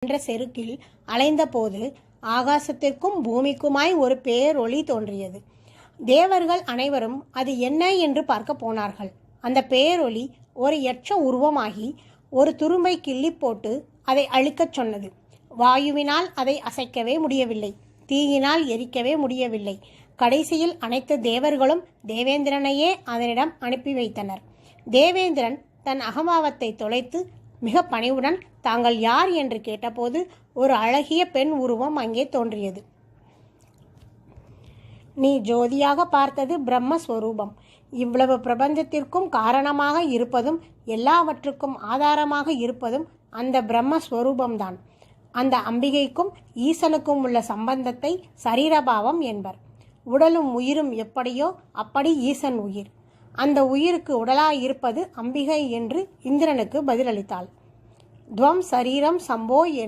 என்ற செருக்கில் அலைந்தபோது ஆகாசத்திற்கும் பூமிக்குமாய் ஒரு பேரொளி தோன்றியது. தேவர்கள் அனைவரும் அது என்ன என்று பார்க்க போனார்கள். அந்த பேரொளி ஒரு யட்ச உருவமாகி ஒரு துரும்பை கிள்ளி போட்டு அதை அழிக்கச் சொன்னது. வாயுவினால் அதை அசைக்கவே முடியவில்லை, தீயினால் எரிக்கவே முடியவில்லை. கடைசியில் அனைத்து தேவர்களும் தேவேந்திரனையே அதனிடம் அனுப்பி வைத்தனர். தேவேந்திரன் தன் அகம்பாவத்தை தொலைத்து மிக பணிவுடன் தாங்கள் யார் என்று கேட்டபோது ஒரு அழகிய பெண் உருவம் அங்கே தோன்றியது. நீ ஜோதியாக பார்த்தது பிரம்மஸ்வரூபம். இவ்வளவு பிரபஞ்சத்திற்கும் காரணமாக இருப்பதும் எல்லாவற்றுக்கும் ஆதாரமாக இருப்பதும் அந்த பிரம்மஸ்வரூபம்தான். அந்த அம்பிகைக்கும் ஈசனுக்கும் உள்ள சம்பந்தத்தை சரீரபாவம் என்பர். உடலும் உயிரும் எப்படியோ அப்படி ஈசன் உயிர். அந்த உயிருக்கு உடலாயிருப்பது அம்பிகை என்று இந்திரனுக்கு பதிலளித்தாள். துவம் சரீரம் சம்போ என்று